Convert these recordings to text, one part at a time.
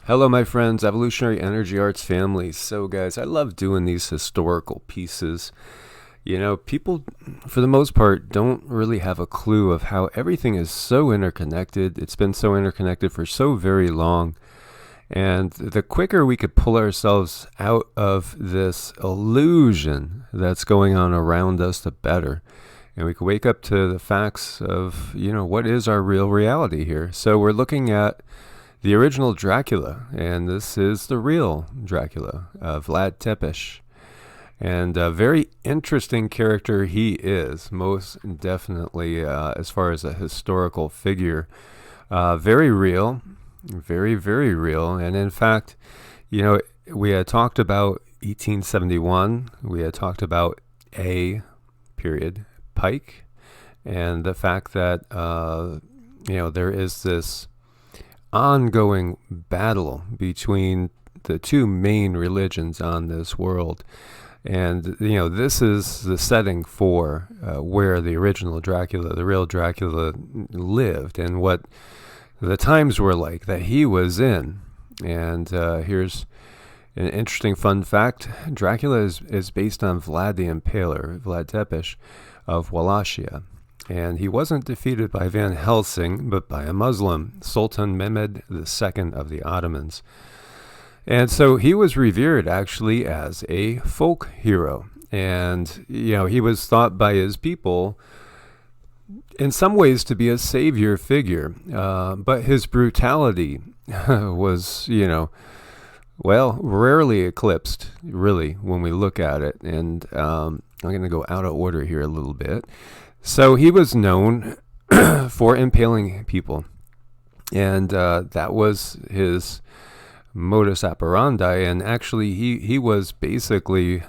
Hello, my friends, Evolutionary Energy Arts family. So, guys, I love doing these historical pieces. People, for the most part, don't really have a clue of how everything is so interconnected. It's been so interconnected for so very long. And the quicker we could pull ourselves out of this illusion that's going on around us, the better. And we could wake up to the facts of, what is our real reality here. So, we're looking at the original Dracula, and this is the real Dracula, Vlad Tepes. And a very interesting character he is, most definitely, as far as a historical figure. Very real, very, very real. And in fact, we had talked about 1871, we had talked about A period Pike, and the fact that, there is this ongoing battle between the two main religions on this world. And, this is the setting for where the original Dracula, the real Dracula, lived and what the times were like that he was in. And here's an interesting fun fact. Dracula is based on Vlad the Impaler, Vlad Tepes of Wallachia. And he wasn't defeated by Van Helsing, but by a Muslim, Sultan Mehmed II of the Ottomans. And so he was revered actually as a folk hero. And, he was thought by his people in some ways to be a savior figure. But his brutality was, rarely eclipsed, really, when we look at it. And I'm going to go out of order here a little bit. So he was known for impaling people, and that was his modus operandi. And actually, he was basically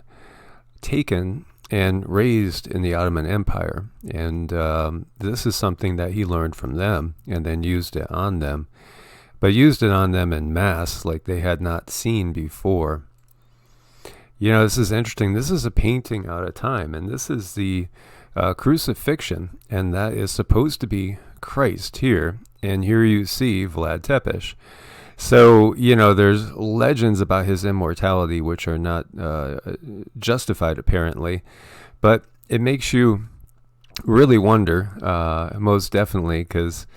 taken and raised in the Ottoman Empire, and this is something that he learned from them and then used it on them, but used it on them en masse like they had not seen before. This is interesting. This is a painting out of time, and this is the crucifixion, and that is supposed to be Christ here. And here you see Vlad Tepes. So, there's legends about his immortality which are not justified apparently, but it makes you really wonder, most definitely, because,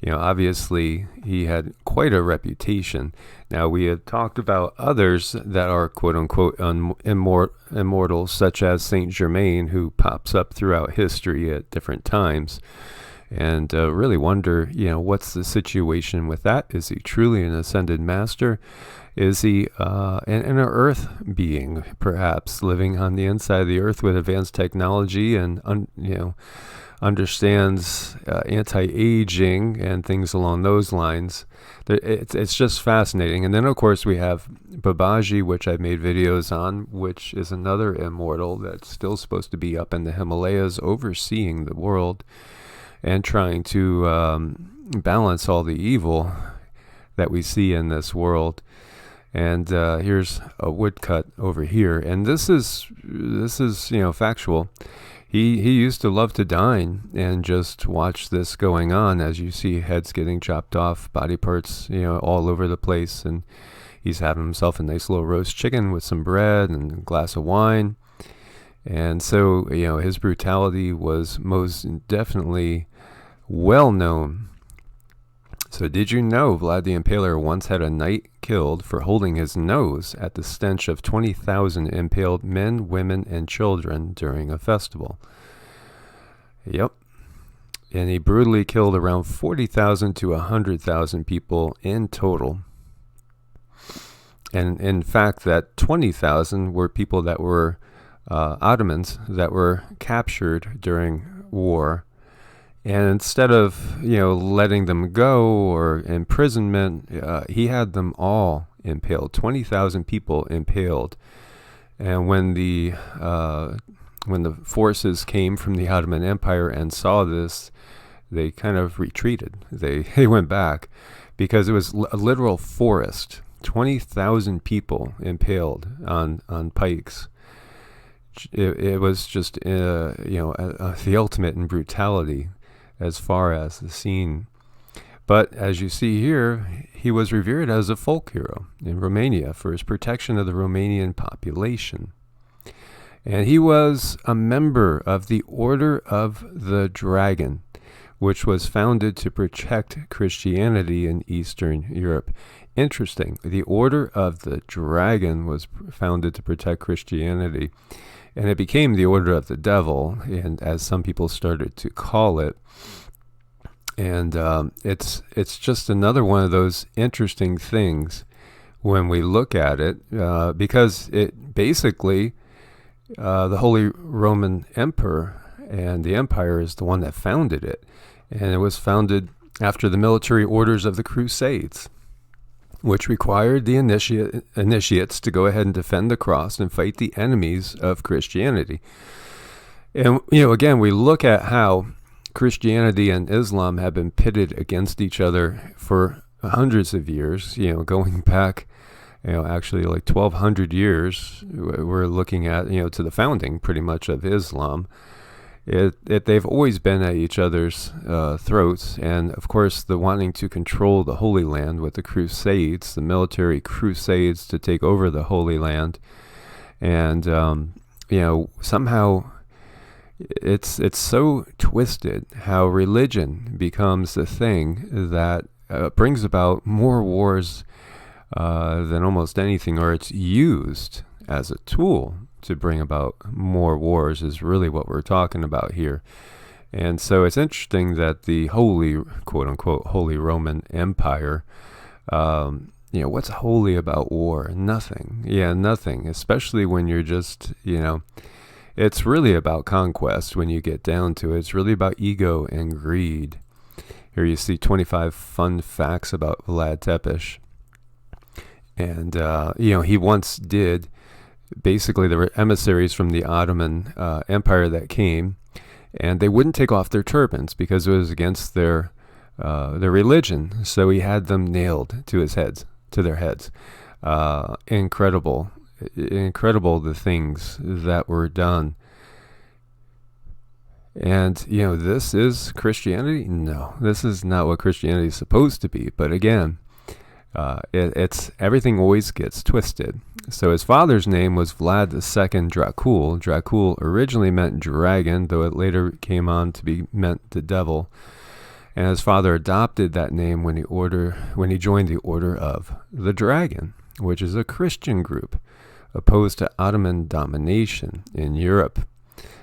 obviously he had quite a reputation. Now, we had talked about others that are quote-unquote immortal, such as Saint Germain, who pops up throughout history at different times. And really wonder, what's the situation with that? Is he truly an ascended master? Is he an earth being, perhaps, living on the inside of the earth with advanced technology and, understands anti-aging and things along those lines? It's just fascinating. And then, of course, we have Babaji, which I've made videos on, which is another immortal that's still supposed to be up in the Himalayas overseeing the world and trying to balance all the evil that we see in this world. And here's a woodcut over here, and this is factual. He used to love to dine and just watch this going on, as you see heads getting chopped off, body parts all over the place, and he's having himself a nice little roast chicken with some bread and a glass of wine. And so his brutality was most definitely well known. So did you know Vlad the Impaler once had a knight killed for holding his nose at the stench of 20,000 impaled men, women, and children during a festival? Yep. And he brutally killed around 40,000 to 100,000 people in total. And in fact, that 20,000 were people that were Ottomans that were captured during war. And instead of, letting them go or imprisonment, he had them all impaled, 20,000 people impaled. And when the forces came from the Ottoman Empire and saw this, they kind of retreated. They went back because it was a literal forest, 20,000 people impaled on pikes. It was just, the ultimate in brutality as far as the scene. But as you see here, he was revered as a folk hero in Romania for his protection of the Romanian population. And he was a member of the Order of the Dragon, which was founded to protect Christianity in Eastern Europe. Interesting. The Order of the Dragon was founded to protect Christianity, and it became the Order of the Devil, and as some people started to call it. And it's just another one of those interesting things when we look at it, because it basically, the Holy Roman Emperor and the Empire is the one that founded it. And it was founded after the military orders of the Crusades, which required the initiates to go ahead and defend the cross and fight the enemies of Christianity. And, again, we look at how Christianity and Islam have been pitted against each other for hundreds of years, going back, actually like 1,200 years. We're looking at, to the founding pretty much of Islam. They've always been at each other's throats, and of course the wanting to control the Holy Land with the Crusades, the military crusades to take over the Holy Land, and somehow it's so twisted how religion becomes the thing that brings about more wars than almost anything, or it's used as a tool to bring about more wars is really what we're talking about here. And so it's interesting that the holy, quote unquote, Holy Roman Empire, what's holy about war? Nothing. Yeah, nothing, especially when you're just, it's really about conquest when you get down to it. It's really about ego and greed. Here you see 25 fun facts about Vlad Tepes. And, he once did, basically there were emissaries from the Ottoman Empire that came, and they wouldn't take off their turbans because it was against their religion. So he had them nailed to their heads. Incredible the things that were done. And, this is Christianity? No, this is not what Christianity is supposed to be. But again, it's everything always gets twisted. So his father's name was Vlad II Dracula. Dracula originally meant dragon, though it later came on to be meant the devil. And his father adopted that name when he joined the Order of the Dragon, which is a Christian group opposed to Ottoman domination in Europe.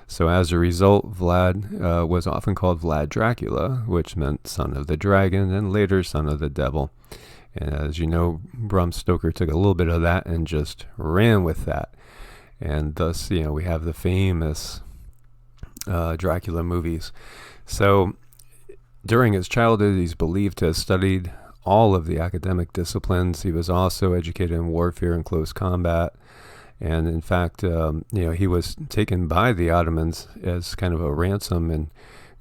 So as a result, Vlad was often called Vlad Dracula, which meant son of the dragon, and later son of the devil. And as you know, Bram Stoker took a little bit of that and just ran with that. And thus, we have the famous Dracula movies. So during his childhood, he's believed to have studied all of the academic disciplines. He was also educated in warfare and close combat. And in fact, he was taken by the Ottomans as kind of a ransom and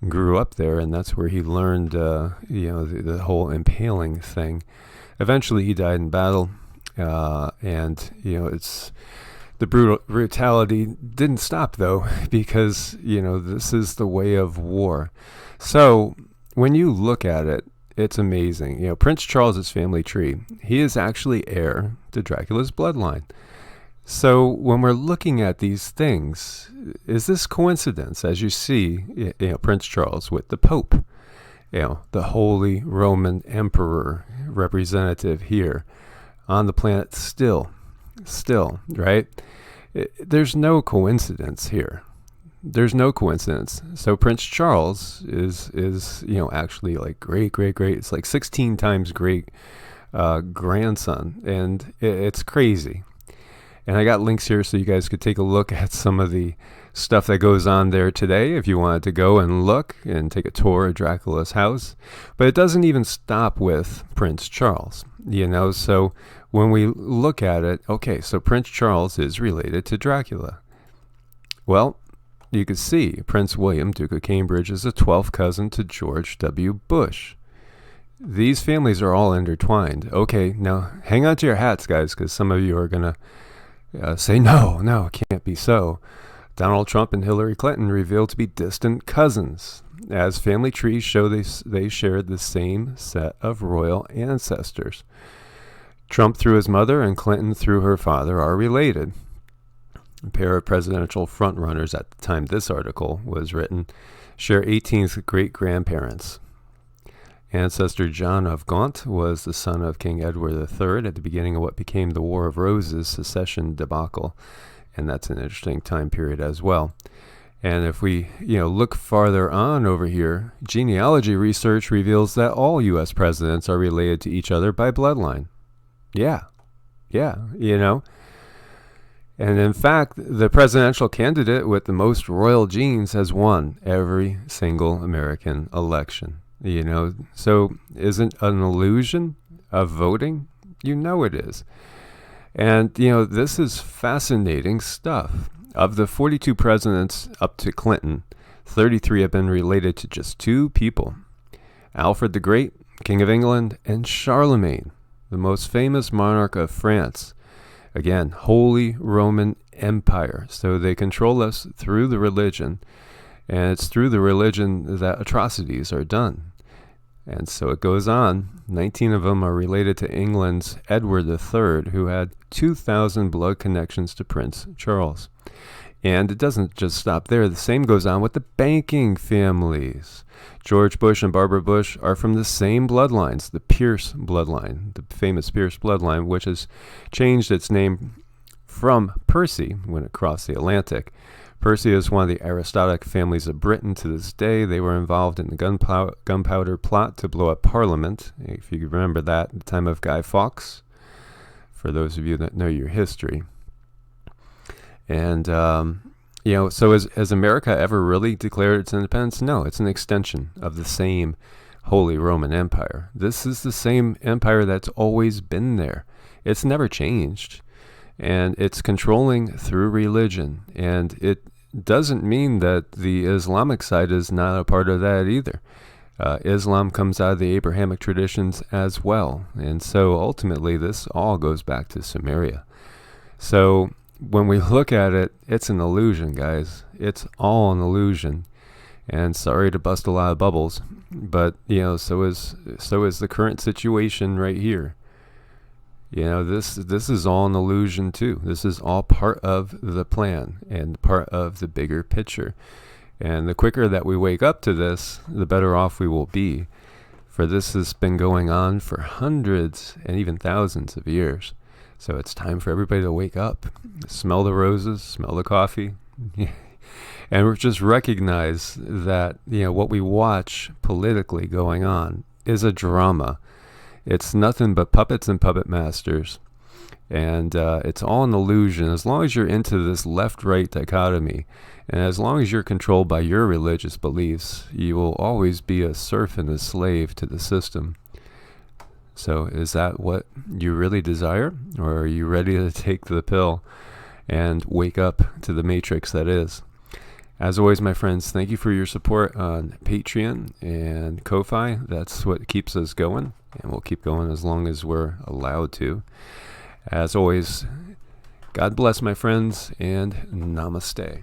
grew up there. And that's where he learned, the whole impaling thing. Eventually, he died in battle, and it's the brutality didn't stop though, because this is the way of war. So when you look at it, it's amazing. Prince Charles's family tree, he is actually heir to Dracula's bloodline. So when we're looking at these things, is this coincidence? As you see, Prince Charles with the Pope. The Holy Roman Emperor representative here on the planet still, right? There's no coincidence here. There's no coincidence. So Prince Charles is actually like great. It's like 16 times great grandson, and it's crazy. And I got links here so you guys could take a look at some of the stuff that goes on there today if you wanted to go and look and take a tour of Dracula's house. But it doesn't even stop with Prince Charles, So when we look at it, okay, so Prince Charles is related to Dracula. Well, you can see Prince William, Duke of Cambridge, is a 12th cousin to George W. Bush. These families are all intertwined. Okay, now hang on to your hats, guys, because some of you are going to say, no, it can't be so. Donald Trump and Hillary Clinton revealed to be distant cousins. as family trees show they shared the same set of royal ancestors. Trump through his mother and Clinton through her father are related. A pair of presidential frontrunners at the time this article was written share 18th great-grandparents. Ancestor John of Gaunt was the son of King Edward III at the beginning of what became the War of Roses secession debacle, and that's an interesting time period as well. And if we, look farther on over here, genealogy research reveals that all U.S. presidents are related to each other by bloodline. Yeah, And in fact, the presidential candidate with the most royal genes has won every single American election. So isn't an illusion of voting? It is. And, this is fascinating stuff. Of the 42 presidents up to Clinton, 33 have been related to just two people: Alfred the Great, King of England, and Charlemagne, the most famous monarch of France. Again, Holy Roman Empire. So they control us through the religion, and it's through the religion that atrocities are done. And so it goes on. 19 of them are related to England's Edward III, who had 2,000 blood connections to Prince Charles. And it doesn't just stop there. The same goes on with the banking families. George Bush and Barbara Bush are from the same bloodlines, the Pierce Bloodline, the famous Pierce Bloodline, which has changed its name from Percy when it crossed the Atlantic. Percy is one of the aristocratic families of Britain to this day. They were involved in the gunpowder plot to blow up Parliament, if you remember that, at the time of Guy Fawkes, for those of you that know your history. And, so has America ever really declared its independence? No, it's an extension of the same Holy Roman Empire. This is the same empire that's always been there. It's never changed. And it's controlling through religion. And it doesn't mean that the Islamic side is not a part of that either. Islam comes out of the Abrahamic traditions as well. And so ultimately this all goes back to Sumeria. So when we look at it, it's an illusion, guys. It's all an illusion. And sorry to bust a lot of bubbles, but so is the current situation right here. This is all an illusion too. This is all part of the plan and part of the bigger picture. And the quicker that we wake up to this, the better off we will be. For this has been going on for hundreds and even thousands of years. So it's time for everybody to wake up, smell the roses, smell the coffee, and just recognize that, what we watch politically going on is a drama. It's nothing but puppets and puppet masters. And it's all an illusion. As long as you're into this left-right dichotomy, and as long as you're controlled by your religious beliefs, you will always be a serf and a slave to the system. So is that what you really desire? Or are you ready to take the pill and wake up to the matrix that is? As always, my friends, thank you for your support on Patreon and Ko-Fi. That's what keeps us going, and we'll keep going as long as we're allowed to. As always, God bless, my friends, and namaste.